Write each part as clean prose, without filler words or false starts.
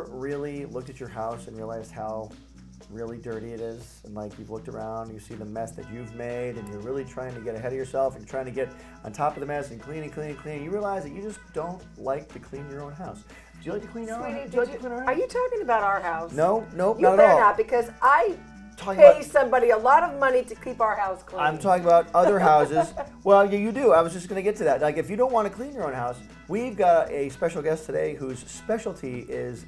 really looked at your house and realized how really dirty it is, and like you've looked around, you see the mess that you've made, and you're really trying to get ahead of yourself and trying to get on top of the mess and clean, you realize that you just don't like to clean your own house. Do you like to clean your own house? Are you talking about our house? No, You not at all. better not, because I pay somebody a lot of money to keep our house clean. I'm talking about other houses. Well, you do. I was just going to get to that. Like, if you don't want to clean your own house, we've got a special guest today whose specialty is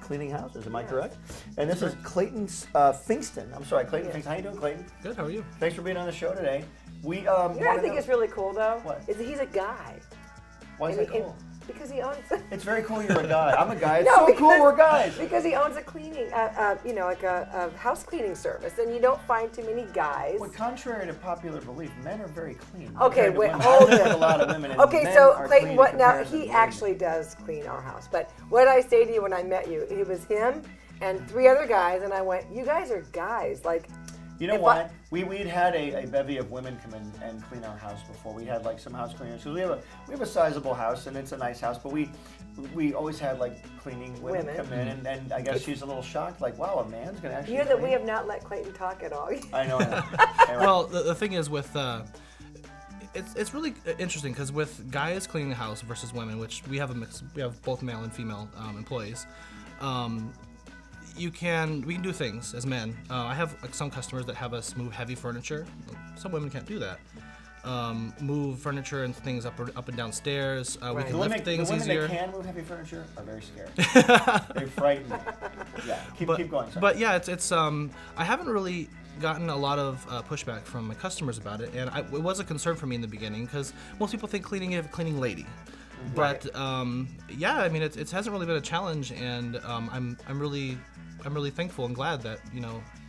cleaning houses. Am I correct? And this is Clayton Finkston. I'm sorry, Clayton Finkston. How you doing, Clayton? Good. How are you? Thanks for being on the show today. We you know what I think is really cool, though? What? Is that he's a guy. Why is that cool? Because he owns. It's very cool you're a guy. I'm a guy. It's so cool we're guys. Because he owns a cleaning, like a house cleaning service, and you don't find too many guys. Well, contrary to popular belief, men are very clean. Okay, wait, hold it. A lot of women. And okay, men so are Clayton, clean now he actually does clean our house. But what I say to you when I met you, it was him and 3 other guys, and I went, "You guys are guys, like." You know what? We'd had a bevy of women come in and clean our house before. We had like some house cleaners. So we have a sizable house, and it's a nice house. But we always had like cleaning women come in, and I guess she's a little shocked, like, wow, a man's gonna actually. You know that we have not let Clayton talk at all. I know. Anyway. Well, the thing is with it's really interesting because with guys cleaning the house versus women, which we have a mix, we have both male and female employees. We can do things as men. I have some customers that have us move heavy furniture. Some women can't do that. Move furniture and things up and down stairs. We can lift things easier. The women that can move heavy furniture are very scared. They're frightened. Yeah, keep going. Sorry. But yeah, it's I haven't really gotten a lot of pushback from my customers about it, and it was a concern for me in the beginning because most people think cleaning is a cleaning lady. But yeah, I mean, it hasn't really been a challenge, and I'm really thankful and glad that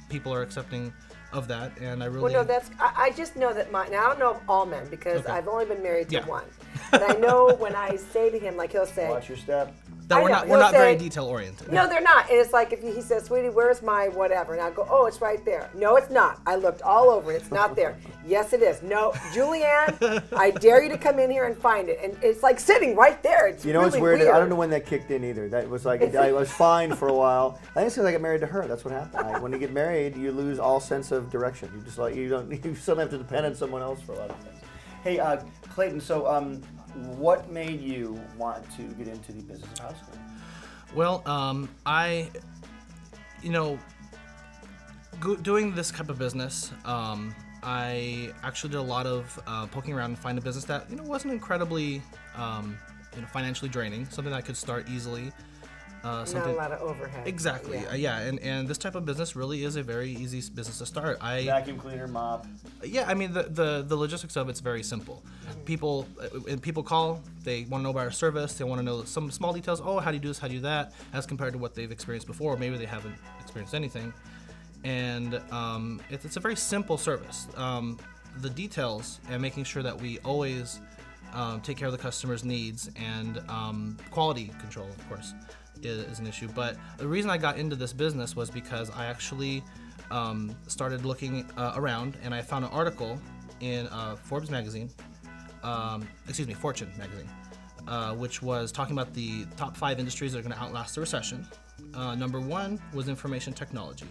people are accepting of that, and I really. Well, no, I just know that now I don't know of all men because I've only been married to one, but I know when I say to him, like he'll say, "Watch your step." That we're not very detail oriented. No, they're not. And it's like if he says, "Sweetie, where's my whatever?" And I go, "Oh, it's right there." No, it's not. I looked all over it. It's not there. Yes, it is. No, Julianne, I dare you to come in here and find it. And it's like sitting right there. It's really it's weird. I don't know when that kicked in either. That was like I was fine for a while. I think it's because I got married to her. That's what happened. When you get married, you lose all sense of direction. You just you suddenly have to depend on someone else for a lot of things. Hey, Clayton. So, what made you want to get into the business of house cleaning? Well, doing this type of business, I actually did a lot of poking around and find a business that wasn't incredibly financially draining, something that I could start easily. Not a lot of overhead. Exactly. Yeah. And this type of business really is a very easy business to start. Vacuum cleaner, mop. Yeah, I mean the logistics of it's very simple. People call, they want to know about our service, they want to know some small details. Oh, how do you do this? How do you do that? As compared to what they've experienced before, maybe they haven't experienced anything. And it's a very simple service. The details and making sure that we always take care of the customer's needs and quality control, of course, is an issue. But the reason I got into this business was because I actually started looking around, and I found an article in Forbes magazine, Fortune magazine, which was talking about the top 5 industries that are going to outlast the recession. Number 1 was information technology.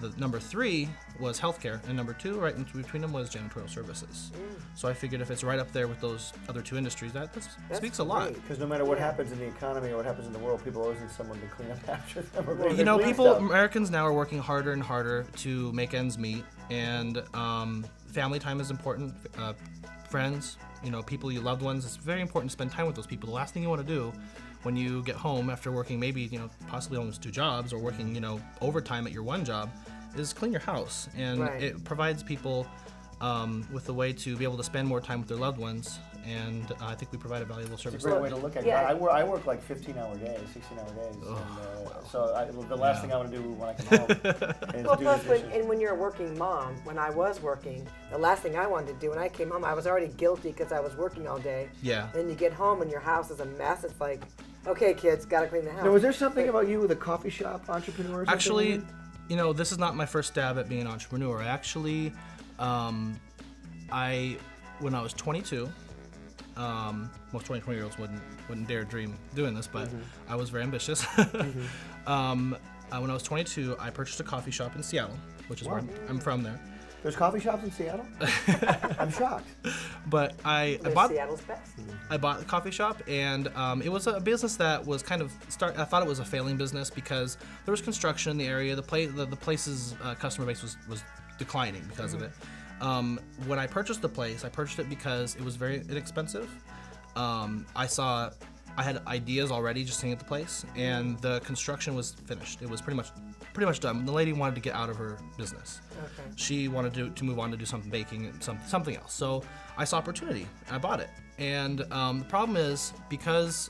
The number 3 was healthcare, and number 2, right in between them, was janitorial services. So I figured if it's right up there with those other 2 industries, that speaks a lot. Because no matter what happens in the economy or what happens in the world, people always need someone to clean up after them. Americans now are working harder and harder to make ends meet, and family time is important. Friends, people, your loved ones, it's very important to spend time with those people. The last thing you want to do when you get home after working maybe possibly almost 2 jobs or working overtime at your one job is clean your house, and it provides people with a way to be able to spend more time with their loved ones, and I think we provide a valuable service. It's a great way to look at it. I work like 15-hour days, 16-hour days, so the last thing I want to do when I come home is do the dishes. When you're a working mom, when I was working, the last thing I wanted to do when I came home, I was already guilty because I was working all day. Yeah. Then you get home and your house is a mess. It's like, okay, kids, got to clean the house. Now, was there something about you with a coffee shop entrepreneur? Actually, this is not my first stab at being an entrepreneur. Actually, when I was 22, Most 20-year-olds wouldn't dare dream doing this, but I was very ambitious. When I was 22, I purchased a coffee shop in Seattle, which is where I'm from there. There's coffee shops in Seattle? I'm shocked. But I They're bought Seattle's best. I bought the coffee shop, and it was a business that was kind of I thought it was a failing business because there was construction in the area. The place's customer base was declining because of it. When I purchased the place, I purchased it because it was very inexpensive. I had ideas already just sitting at the place, and the construction was finished. It was pretty much done. The lady wanted to get out of her business. Okay. She wanted to move on to do some baking and something else. So I saw opportunity. I bought it. And the problem is because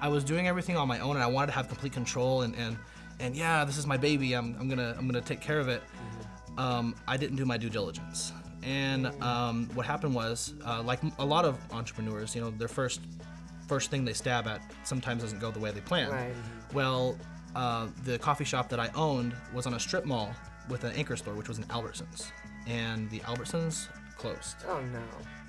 I was doing everything on my own and I wanted to have complete control and yeah, this is my baby. I'm gonna take care of it. I didn't do my due diligence. And what happened was, like a lot of entrepreneurs, their first thing they stab at sometimes doesn't go the way they planned. Right. Well, the coffee shop that I owned was on a strip mall with an anchor store, which was an Albertsons. And the Albertsons closed. Oh no.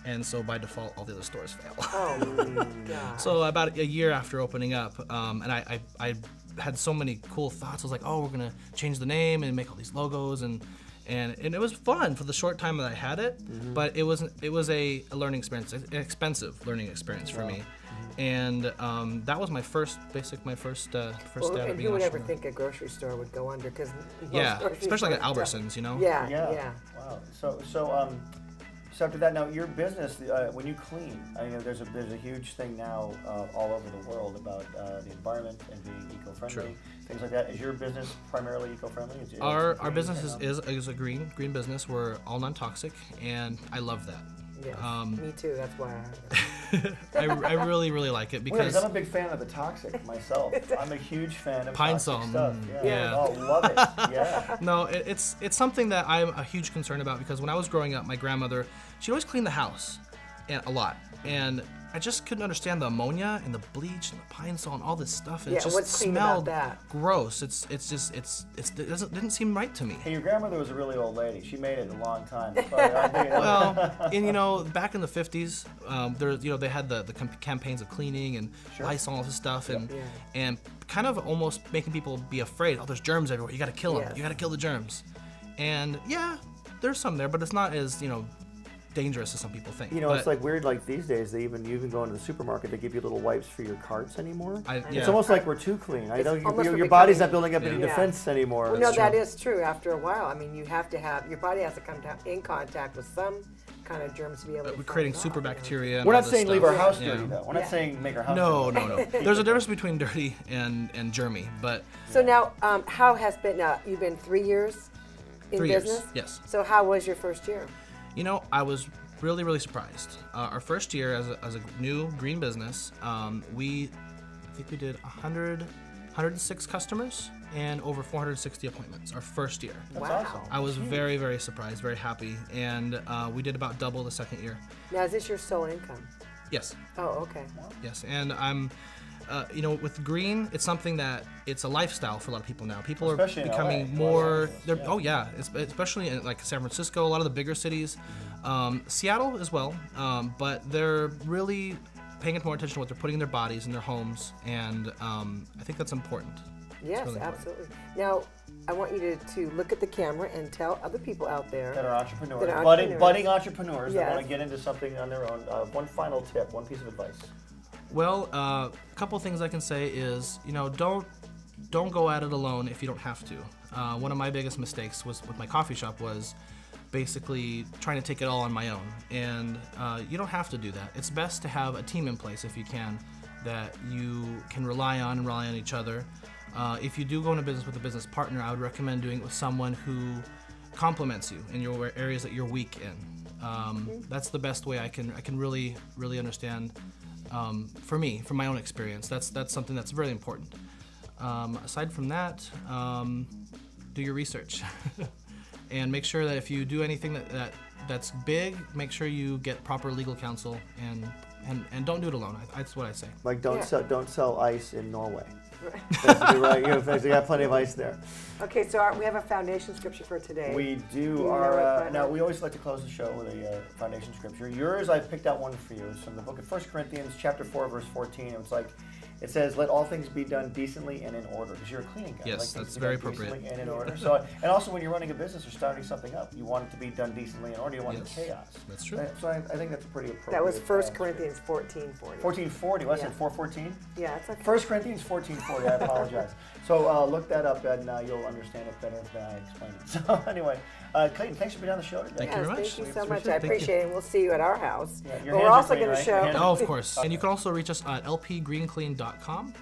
And so by default, all the other stores fail. Oh God. So about a year after opening up, and I had so many cool thoughts. I was like, oh, we're gonna change the name and make all these logos, and it was fun for the short time that I had it. But it was a learning experience, an expensive learning experience for me. And that was my first stab at being And an who would ever entrepreneur. think a grocery store would go under? Because Yeah, especially like at Albertsons, Yeah. Wow. So after that, now your business, when you clean, there's a huge thing now all over the world about the environment and being eco-friendly, True. things like that. Is your business primarily eco-friendly? Our business is a green business. We're all non-toxic, and I love that. Yeah. Me too. That's why I have it. I really like it because I'm a big fan of the toxic myself. I'm a huge fan of Pine toxic Sol, stuff. yeah. Oh, love it. Yeah. No, it's something that I'm a huge concern about because when I was growing up, my grandmother, she'd always clean the house, and a lot, and I just couldn't understand the ammonia and the bleach and the Pine Sol and all this stuff. And Yeah, it just what's clean about smelled that? gross. It didn't seem right to me. Hey, your grandmother was a really old lady. She made it a long time. Well, and back in the 50s, they had the campaigns of cleaning and Lysol and all this stuff, and kind of almost making people be afraid. Oh, there's germs everywhere. You got to kill them. Yes. You got to kill the germs. And yeah, there's some there, but it's not as dangerous as some people think. It's like weird. Like these days, you even go into the supermarket, they give you little wipes for your carts anymore. It's Yeah. almost like we're too clean. I know almost your becoming- body's not building up any Yeah. defense anymore. Well, no, true. that is true. After a while, I mean, you have to have your body has to come in contact with some kind of germs to be able to. We're creating fight super it off, bacteria. And We're all not this saying leave stuff. our house Yeah. dirty though. We're not saying make our house No, dirty. no. There's a difference between dirty and germy, but So now, how has been? You've been 3 years in 3 years, business. yes. So how was your first year? I was really surprised. Our first year as a new green business, I think we did 106 customers and over 460 appointments our first year. That's Wow. awesome. I was very surprised, very happy, and we did about double the second year. Now, is this your sole income? Yes, Oh, okay. yes, and I'm, with green, it's something that it's a lifestyle for a lot of people now. People Especially are in becoming LA. more. Yeah. Especially in like San Francisco, a lot of the bigger cities, Seattle as well, but they're really paying more attention to what they're putting in their bodies and their homes, and I think that's important. Yes, really important. absolutely. Now, I want you to look at the camera and tell other people out there. That are entrepreneurs, That are budding entrepreneurs. entrepreneurs that Yes. want to get into something on their own. One final tip, one piece of advice. Well, a couple things I can say is, don't go at it alone if you don't have to. One of my biggest mistakes with my coffee shop was basically trying to take it all on my own, and you don't have to do that. It's best to have a team in place if you can, that you can rely on and rely on each other. If you do go into business with a business partner, I would recommend doing it with someone who complements you in your areas that you're weak in. That's the best way I can really understand. For me, from my own experience, that's something that's very important. Aside from that, do your research and make sure that if you do anything that's big, make sure you get proper legal counsel and don't do it alone. That's what I say. Like don't Yeah. sell ice in Norway. Basically, right? You got plenty of ice there. Okay, so we have a foundation scripture for today. We do. you know Our it, now we always like to close the show with a foundation scripture. Yours, I picked out one for you. It's from the book of 1 Corinthians, chapter 4, verse 14. It's like, it says, "Let all things be done decently and in order." Because you're a cleaning guy. Yes, like things that's to be very done appropriate. decently and in order. So, and also when you're running a business or starting something up, you want it to be done decently and in order. You want Yes, chaos. that's true. So I think that's a pretty appropriate. That was 1 Corinthians 14:40. 14:40. What I said, Yeah. 4:14. Yeah, it's okay. 1 Corinthians 14:40. I apologize. So look that up, and you'll understand it better than I explained it. So anyway, Clayton, thanks for being on the show today. Thank you very much. Thank you so We much. appreciate I it. Thank you. appreciate it. And we'll see you at our house. Yeah, your But we're hands are also clean, going to right? show. Your hands Oh, of course. And you can also reach us at lpgreenclean.com.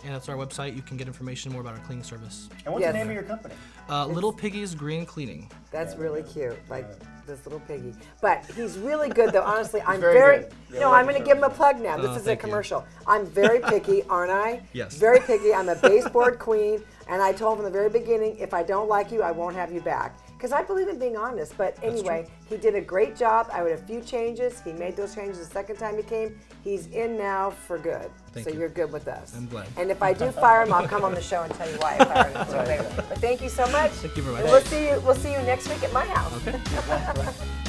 And that's our website. You can get information more about our cleaning service. And what's Yes. the name of your company? Little Piggy's Green Cleaning. That's Yeah, really yeah. cute, like Yeah. this little piggy. But he's really good, though. Honestly, I'm very very. good. Yeah, No, I I'm like going to the give him a service. plug now. This is a thank you. commercial. I'm very picky, aren't I? Yes. Very picky. I'm a baseboard queen, and I told him from the very beginning, if I don't like you, I won't have you back. Because I believe in being honest. But anyway, he did a great job. I made a few changes. He made those changes the second time he came. He's in now for good. Thank so you. you're good with us. I'm glad. And if I do fire him, I'll come on the show and tell you why I fired him. So later. But thank you so much. Thank you very much. And we'll see you next week at my house. Okay.